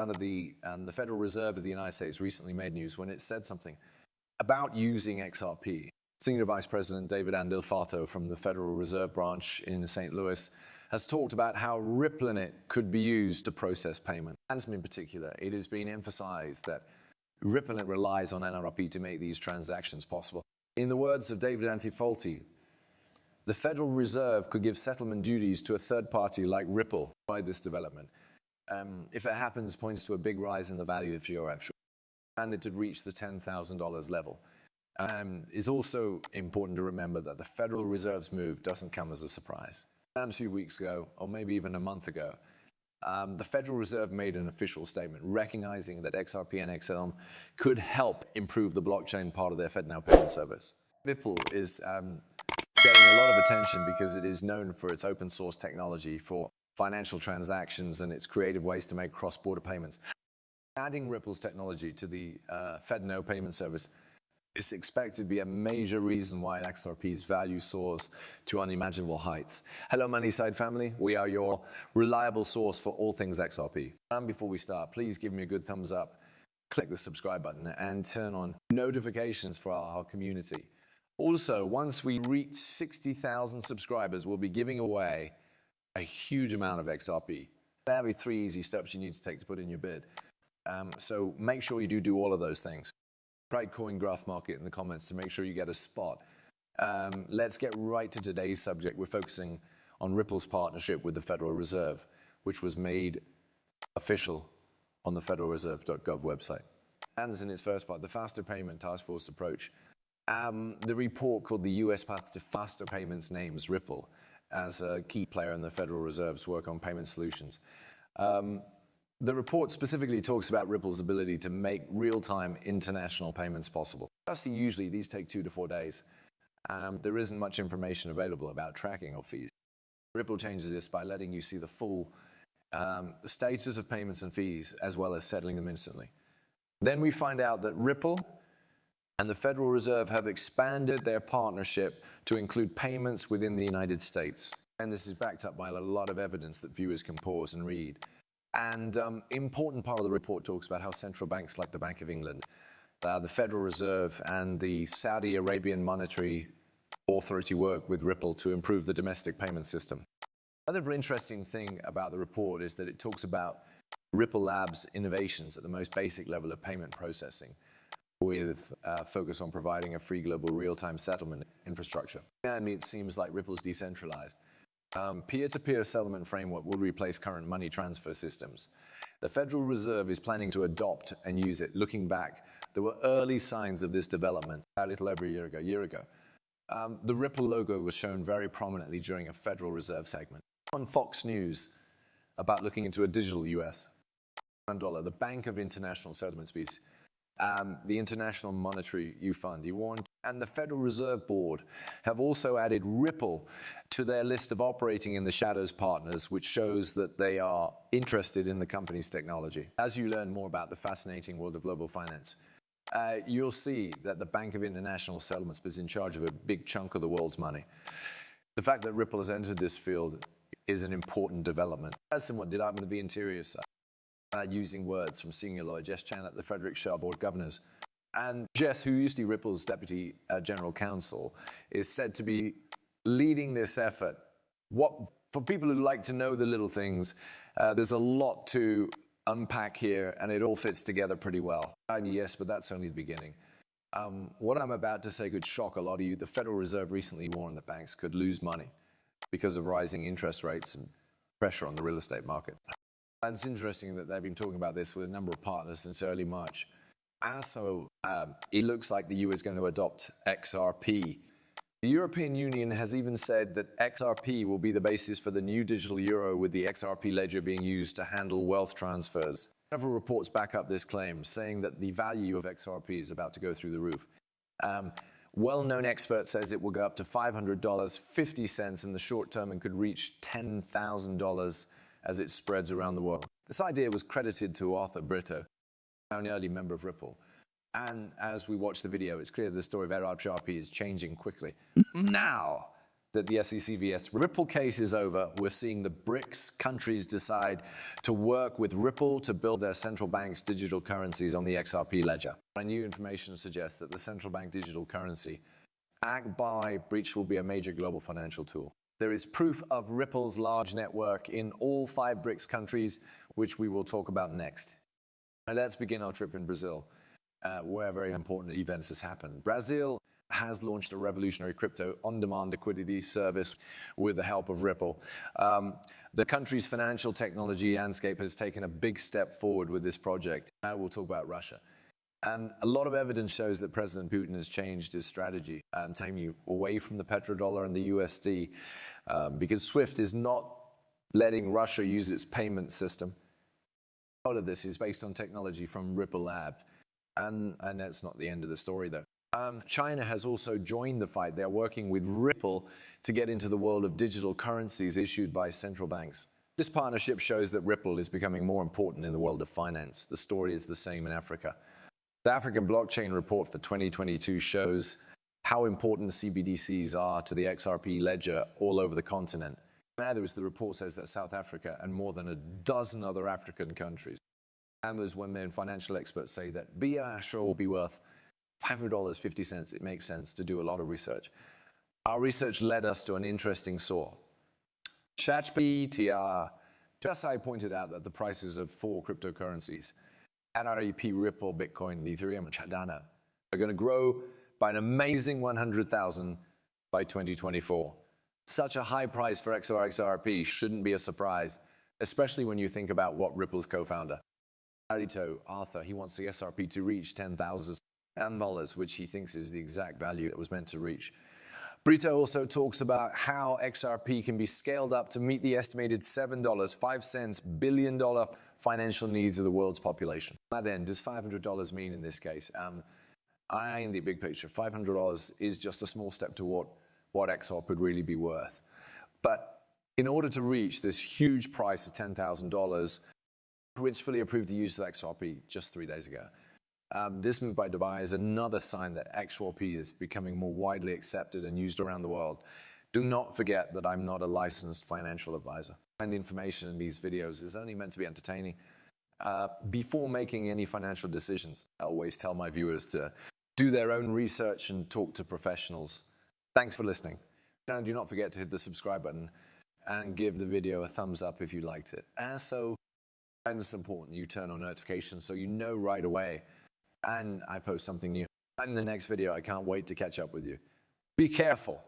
The Federal Reserve of the United States recently made news when it said something about using XRP. Senior Vice President David Andilfato from the Federal Reserve Branch in St. Louis has talked about how Ripple in it could be used to process payment. And in particular, it has been emphasized that Ripple in it relies on NRP to make these transactions possible. In the words of David Antifalti, the Federal Reserve could give settlement duties to a third party like Ripple by this development. If it happens, points to a big rise in the value of your app, and it would reach the $10,000 level. It's also important to remember that the Federal Reserve's move doesn't come as a surprise. And 2 weeks ago, or maybe even a month ago, the Federal Reserve made an official statement recognizing that XRP and XLM could help improve the blockchain part of their FedNow payment service. Ripple is getting a lot of attention because it is known for its open source technology for financial transactions and its creative ways to make cross-border payments. Adding Ripple's technology to the FedNow payment service is expected to be a major reason why XRP's value soars to unimaginable heights. Hello, Moneyside family. We are your reliable source for all things XRP. And before we start, please give me a good thumbs up, click the subscribe button, and turn on notifications for our community. Also, once we reach 60,000 subscribers, we'll be giving away a huge amount of XRP. There are 3 easy steps you need to take to put in your bid. So make sure you do all of those things. Write coin graph market in the comments to make sure you get a spot. Let's get right to today's subject. We're focusing on Ripple's partnership with the Federal Reserve, which was made official on the federalreserve.gov website. And in its first part, the Faster Payment Task Force approach. The report called the U.S. Path to Faster Payments names Ripple as a key player in the Federal Reserve's work on payment solutions. The report specifically talks about Ripple's ability to make real-time international payments possible. Usually these take 2 to 4 days. There isn't much information available about tracking of fees. Ripple changes this by letting you see the full status of payments and fees, as well as settling them instantly. Then we find out that Ripple and the Federal Reserve have expanded their partnership to include payments within the United States. And this is backed up by a lot of evidence that viewers can pause and read. And important part of the report talks about how central banks like the Bank of England, the Federal Reserve, and the Saudi Arabian Monetary Authority work with Ripple to improve the domestic payment system. Another interesting thing about the report is that it talks about Ripple Labs' innovations at the most basic level of payment processing, with focus on providing a free global real-time settlement infrastructure. And it seems like Ripple's decentralized. Peer-to-peer settlement framework will replace current money transfer systems. The Federal Reserve is planning to adopt and use it. Looking back, there were early signs of this development a little over a year ago. The Ripple logo was shown very prominently during a Federal Reserve segment. On Fox News, about looking into a digital US dollar, the Bank of International Settlement Species, the International Monetary Fund, and the Federal Reserve Board have also added Ripple to their list of operating in the shadows partners, which shows that they are interested in the company's technology. As you learn more about the fascinating world of global finance, you'll see that the Bank of International Settlements is in charge of a big chunk of the world's money. The fact that Ripple has entered this field is an important development. As someone did, I'm going to be interior side. Using words from senior lawyer Jess Chan at the Frederick Shaw Board of Governors. And Jess, who used to be Ripple's Deputy General Counsel, is said to be leading this effort. For people who like to know the little things, there's a lot to unpack here, and it all fits together pretty well. Yes, but that's only the beginning. What I'm about to say could shock a lot of you. The Federal Reserve recently warned that banks could lose money because of rising interest rates and pressure on the real estate market. And it's interesting that they've been talking about this with a number of partners since early March. Also, it looks like the EU is going to adopt XRP. The European Union has even said that XRP will be the basis for the new digital euro, with the XRP ledger being used to handle wealth transfers. Several reports back up this claim, saying that the value of XRP is about to go through the roof. Well-known expert says it will go up to $500, 50 cents in the short term, and could reach $10,000 as it spreads around the world. This idea was credited to Arthur Britto, an early member of Ripple. And as we watch the video, it's clear the story of XRP is changing quickly. Now, that the SEC vs Ripple case is over, we're seeing the BRICS countries decide to work with Ripple to build their central bank's digital currencies on the XRP ledger. New information suggests that the central bank digital currency, backed by breach, will be a major global financial tool. There is proof of Ripple's large network in all 5 BRICS countries, which we will talk about next. Now let's begin our trip in Brazil, where very important events has happened. Brazil has launched a revolutionary crypto on-demand liquidity service with the help of Ripple. The country's financial technology landscape has taken a big step forward with this project. Now we'll talk about Russia. And a lot of evidence shows that President Putin has changed his strategy and taking you away from the petrodollar and the USD because SWIFT is not letting Russia use its payment system. All of this is based on technology from Ripple Labs. And that's not the end of the story, though. China has also joined the fight. They're working with Ripple to get into the world of digital currencies issued by central banks. This partnership shows that Ripple is becoming more important in the world of finance. The story is the same in Africa. The African Blockchain Report for 2022 shows how important CBDCs are to the XRP ledger all over the continent. Now, the report says that South Africa and more than a dozen other African countries. And there's when financial experts say that BRSH will be worth $500.50. It makes sense to do a lot of research. Our research led us to an interesting source. ChatGPT pointed out that the prices of 4 cryptocurrencies, XRP, Ripple, Bitcoin, Ethereum, and Cardano, are going to grow by an amazing 100,000 by 2024. Such a high price for XRP shouldn't be a surprise, especially when you think about what Ripple's co-founder, Arthur, he wants the XRP to reach $10,000, which he thinks is the exact value it was meant to reach. Brito also talks about how XRP can be scaled up to meet the estimated $7.05 billion financial needs of the world's population. Now then, does $500 mean in this case? In the big picture, $500 is just a small step toward what XRP would really be worth. But in order to reach this huge price of $10,000, which fully approved the use of XRP just 3 days ago. This move by Dubai is another sign that XRP is becoming more widely accepted and used around the world. Do not forget that I'm not a licensed financial advisor. And the information in these videos is only meant to be entertaining. Before making any financial decisions, I always tell my viewers to do their own research and talk to professionals. Thanks for listening. And do not forget to hit the subscribe button and give the video a thumbs up if you liked it. And it's important you turn on notifications so you know right away and I post something new. In the next video, I can't wait to catch up with you. Be careful.